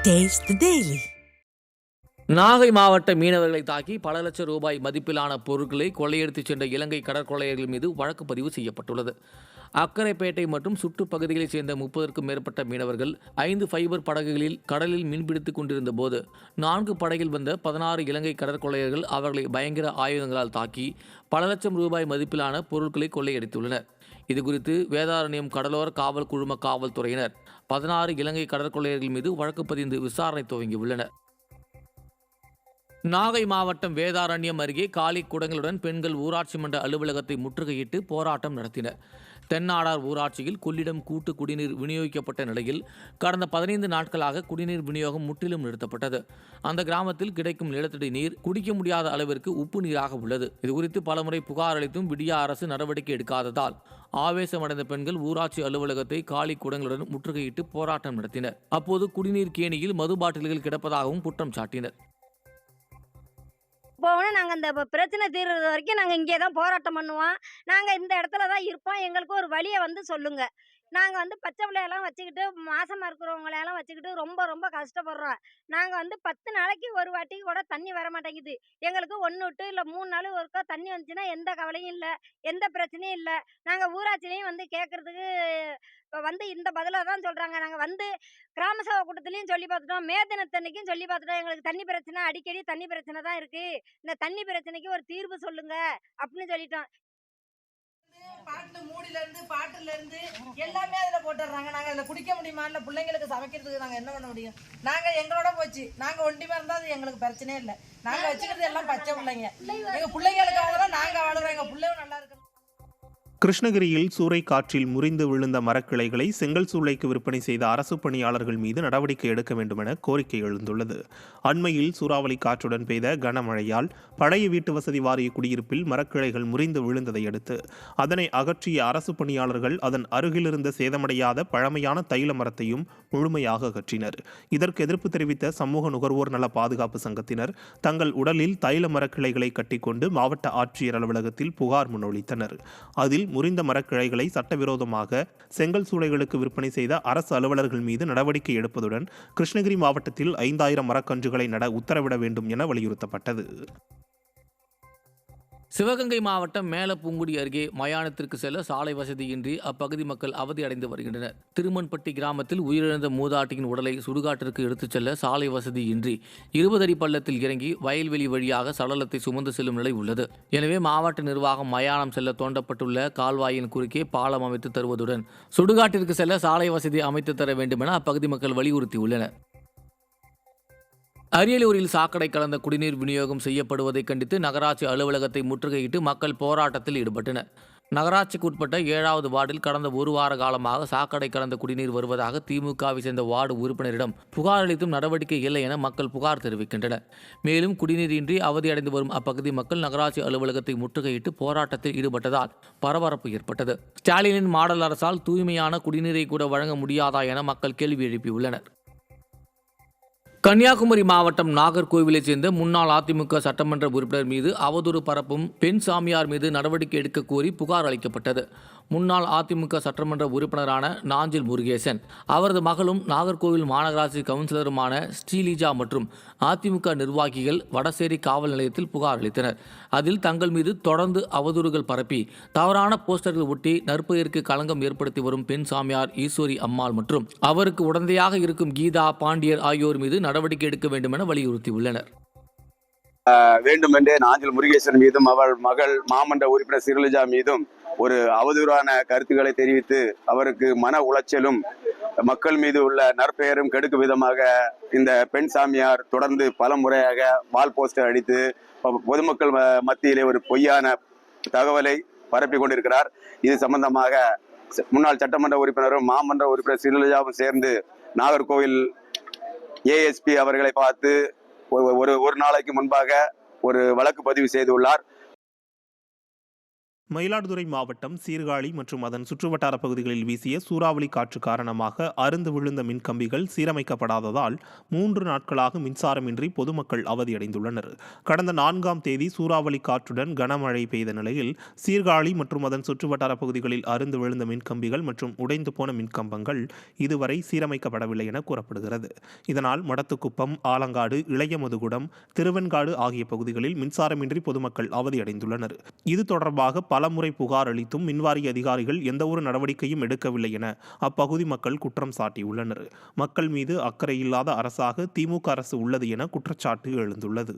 Taste the Daily. Nagai மாவட்ட மீனவர்களை தாக்கி பல லட்சம் ரூபாய் மதிப்பிலான பொருட்களை கொள்ளையடித்துச் சென்ற இலங்கை கடற்கொள்ளையர்கள் மீது வழக்கு பதிவு செய்யப்பட்டுள்ளது. அக்கரைப்பேட்டை மற்றும் சுற்றுப்பகுதிகளைச் சேர்ந்த 30க்கும் மேற்பட்ட மீனவர்கள் 5 ஃபைபர் படகுகளில் கடலில் மீன்பிடித்துக் கொண்டிருந்த போது 4 படகில் வந்த 16 இலங்கை கடற்கொள்ளையர்கள் அவர்களை பயங்கர ஆயுதங்களால் தாக்கி பல லட்சம் ரூபாய் மதிப்பிலான பொருட்களை கொள்ளையடித்துள்ளனர். இதுகுறித்து வேதாரண்யம் கடலோர காவல் குழும காவல்துறையினர் 16 இலங்கை கடற்கொள்ளையர்கள் மீது வழக்கு பதிந்து விசாரணை துவங்கியுள்ளனர். நாகை மாவட்டம் வேதாரண்யம் அருகே காலி குடங்களுடன் பெண்கள் ஊராட்சி மன்ற அலுவலகத்தை முற்றுகையிட்டு போராட்டம் நடத்தினர். தென்னாடார் ஊராட்சியில் கொள்ளிடம் கூட்டு குடிநீர் விநியோகிக்கப்பட்ட நிலையில் கடந்த 15 நாட்களாக குடிநீர் விநியோகம் முற்றிலும் நிறுத்தப்பட்டது. அந்த கிராமத்தில் கிடைக்கும் நிலத்தடி நீர் குடிக்க முடியாத அளவிற்கு உப்பு நீராக உள்ளது. இதுகுறித்து பலமுறை புகார் அளித்தும் விடியா அரசு நடவடிக்கை எடுக்காததால் ஆவேசமடைந்த பெண்கள் ஊராட்சி அலுவலகத்தை காலி குடங்களுடன் முற்றுகையிட்டு போராட்டம் நடத்தினர். அப்போது குடிநீர் கேணியில் மது பாட்டில்கள் கிடப்பதாகவும் குற்றம் சாட்டினர். போகணும். நாங்கள் இந்த பிரச்சனை தீர்றது வரைக்கும் நாங்கள் இங்கே தான் போராட்டம் பண்ணுவோம். நாங்கள் இந்த இடத்துல தான் இருப்போம். எங்களுக்கு ஒரு வழியை சொல்லுங்கள். நாங்கள் பச்சை பிள்ளையெல்லாம் வச்சுக்கிட்டு மாசமாக இருக்கிறவங்களையெல்லாம் வச்சுக்கிட்டு ரொம்ப ரொம்ப கஷ்டப்படுறோம். நாங்கள் 10 நாளைக்கு ஒரு வாட்டி கூட தண்ணி வர மாட்டேங்குது. எங்களுக்கு 1 விட்டு இல்லை 3 நாள் ஒருக்கா தண்ணி வந்துச்சுன்னா எந்த கவலையும் இல்லை, எந்த பிரச்சனையும் இல்லை. நாங்கள் ஊராட்சிலையும் கேட்குறதுக்கு இந்த பதிலை தான் சொல்கிறாங்க. நாங்கள் கிராம சபை கூட்டத்துலேயும் சொல்லி பார்த்துட்டோம், மே தினத்தன்னைக்கும் சொல்லி பார்த்துட்டோம். எங்களுக்கு தண்ணி பிரச்சனை, அடிக்கடி தண்ணி பிரச்சனை தான் இருக்குது. இந்த தண்ணி பிரச்சனைக்கு ஒரு தீர்வு சொல்லுங்க அப்படின்னு சொல்லிட்டோம். பாட்டு மூடில இருந்து பாட்டுல இருந்து எல்லாமே அதுல போட்டுறாங்க. நாங்க அதுல குடிக்க முடியுமா? இல்ல பிள்ளைங்களுக்கு சமைக்கிறதுக்கு நாங்க என்ன பண்ண முடியும்? நாங்க எங்களோட போச்சு. நாங்க ஒண்டிமா இருந்தா அது எங்களுக்கு பிரச்சனையே இல்லை. நாங்க வச்சுக்கிறது எல்லாம் பச்சை பிள்ளைங்க. எங்க பிள்ளைங்களுக்காக தான் நாங்க வாழ்றோம். எங்க பிள்ளையும் நல்லா இருக்கு. கிருஷ்ணகிரியில் சூறை காற்றில் முறிந்து விழுந்த மரக்கிளைகளை செங்கல் சூளைக்கு விற்பனை செய்த அரசு பணியாளர்கள் மீது நடவடிக்கை எடுக்க வேண்டும் என கோரிக்கை எழுந்துள்ளது. அண்மையில் சூறாவளி காற்றுடன் பெய்த கனமழையால் பழைய வீட்டு வசதி வாரிய குடியிருப்பில் மரக்கிளைகள் முறிந்து விழுந்ததை அடுத்து அதனை அகற்றிய அரசு பணியாளர்கள் அதன் அருகிலிருந்த சேதமடையாத பழமையான தைல மரத்தையும் முழுமையாக அகற்றினர். இதற்கு எதிர்ப்பு தெரிவித்த சமூக நுகர்வோர் நல பாதுகாப்பு சங்கத்தினர் தங்கள் உடலில் தைல மரக்கிளைகளை கட்டிக்கொண்டு மாவட்ட ஆட்சியர் அலுவலகத்தில் புகார் முன்வைத்தனர். அதில் முறிந்த மரக்கிளைகளை சட்டவிரோதமாக செங்கல் சூளைகளுக்கு விற்பனை செய்த அரசு அலுவலர்கள் மீது நடவடிக்கை எடுப்பதுடன் கிருஷ்ணகிரி மாவட்டத்தில் 5000 மரக்கன்றுகளை நட உத்தரவிட வேண்டும் என வலியுறுத்தப்பட்டது. சிவகங்கை மாவட்டம் மேலப்பூங்குடி அருகே மயானத்திற்கு செல்ல சாலை வசதியின்றி அப்பகுதி மக்கள் அவதி அடைந்து வருகின்றனர். திருமன்பட்டி கிராமத்தில் உயிரிழந்த மூதாட்டியின் உடலை சுடுகாட்டிற்கு எடுத்துச் செல்ல சாலை வசதியின்றி 20 அடி பள்ளத்தில் இறங்கி வயல்வெளி வழியாக சடலத்தை சுமந்து செல்லும் நிலை உள்ளது. எனவே மாவட்ட நிர்வாகம் மயானம் செல்ல தோண்டப்பட்டுள்ள கால்வாயின் குறுக்கே பாலம் அமைத்து தருவதுடன் சுடுகாட்டிற்கு செல்ல சாலை வசதி அமைத்து தர வேண்டும் என அப்பகுதி மக்கள் வலியுறுத்தியுள்ளனர். அரியலூரில் சாக்கடை கலந்த குடிநீர் விநியோகம் செய்யப்படுவதை கண்டித்து நகராட்சி அலுவலகத்தை முற்றுகையிட்டு மக்கள் போராட்டத்தில் ஈடுபட்டனர். நகராட்சிக்கு உட்பட்ட 7வது வார்டில் கடந்த 1 வார காலமாக சாக்கடை கலந்த குடிநீர் வருவதாக திமுகவை சேர்ந்த வார்டு உறுப்பினரிடம் புகார் அளித்தும் நடவடிக்கை இல்லை என மக்கள் புகார் தெரிவிக்கின்றனர். மேலும் குடிநீரின்றி அவதியடைந்து வரும் அப்பகுதி மக்கள் நகராட்சி அலுவலகத்தை முற்றுகையிட்டு போராட்டத்தில் ஈடுபட்டதால் பரபரப்பு ஏற்பட்டது. ஸ்டாலினின் மாடல் அரசால் தூய்மையான குடிநீரை கூட வழங்க முடியாதா என மக்கள் கேள்வி எழுப்பியுள்ளனர். கன்னியாகுமரி மாவட்டம் நாகர்கோவிலைச் சேர்ந்த முன்னாள் அதிமுக சட்டமன்ற உறுப்பினர் மீது அவதூறு பரப்பும் பெண் சாமியார் மீது நடவடிக்கை எடுக்க கோரி புகார் அளிக்கப்பட்டது. முன்னாள் அதிமுக சட்டமன்ற உறுப்பினரான நாஞ்சில் முருகேசன், அவரது மகளும் நாகர்கோவில் மாநகராட்சி கவுன்சிலருமான ஸ்ரீலிஜா மற்றும் அதிமுக நிர்வாகிகள் வடசேரி காவல் நிலையத்தில் புகார் அளித்தனர். அதில் தங்கள் மீது தொடர்ந்து அவதூறுகள் பரப்பி தவறான போஸ்டர்கள் ஒட்டி நற்பெயருக்கு களங்கம் ஏற்படுத்தி வரும் பெண் சாமியார் ஈஸ்வரி அம்மாள் மற்றும் அவருக்கு உடந்தையாக இருக்கும் கீதா பாண்டியர் ஆகியோர் மீது நடவடிக்கை எடுக்க வேண்டும் என வலியுறுத்தியுள்ளனர். வேண்டுமென்றே நாஞ்சில் முருகேசன் மீதும் அவள் மகள் மாமன்ற உறுப்பினர் ஸ்ரீலிஜா மீதும் ஒரு அவதூறான கருத்துக்களை தெரிவித்து அவருக்கு மன உளைச்சலும் மக்கள் மீது உள்ள நற்பெயரும் கெடுக்கும் விதமாக இந்த பெண் சாமியார் தொடர்ந்து பல முறையாக வால் போஸ்டர் அடித்து பொதுமக்கள் மத்தியிலே ஒரு பொய்யான தகவலை பரப்பி கொண்டிருக்கிறார். இது சம்பந்தமாக முன்னாள் சட்டமன்ற உறுப்பினரும் மாமன்ற உறுப்பினர் ஸ்ரீலிஜாவும் சேர்ந்து நாகர்கோவில் ஏஎஸ்பி அவர்களை பார்த்து ஒரு நாளைக்கு முன்பாக ஒரு வழக்கு பதிவு செய்துள்ளார். மயிலாடுதுறை மாவட்டம் சீர்காழி மற்றும் அதன் சுற்றுவட்டார பகுதிகளில் வீசிய சூறாவளி காற்று காரணமாக அறுந்து விழுந்த மின்கம்பிகள் சீரமைக்கப்படாததால் 3 நாட்களாக மின்சாரமின்றி பொதுமக்கள் அவதியடைந்துள்ளனர். கடந்த 4ஆம் தேதி சூறாவளி காற்றுடன் கனமழை பெய்த நிலையில் சீர்காழி மற்றும் அதன் சுற்றுவட்டார பகுதிகளில் அறுந்து விழுந்த மின்கம்பிகள் மற்றும் உடைந்து போன மின்கம்பங்கள் இதுவரை சீரமைக்கப்படவில்லை என கூறப்படுகிறது. இதனால் மடத்துக்குப்பம், ஆலங்காடு, இளையமதுகுடம், திருவெண்காடு ஆகிய பகுதிகளில் மின்சாரமின்றி பொதுமக்கள் அவதியடைந்துள்ளனர். இது தொடர்பாக பலமுறை புகார் அளித்தும் மின்வாரிய அதிகாரிகள் எந்தவொரு நடவடிக்கையும் எடுக்கவில்லை என அப்பகுதி மக்கள் குற்றம் சாட்டியுள்ளனர். மக்கள் மீது அக்கறை இல்லாத அரசாக திமுக அரசு உள்ளது என குற்றச்சாட்டு எழுந்துள்ளது.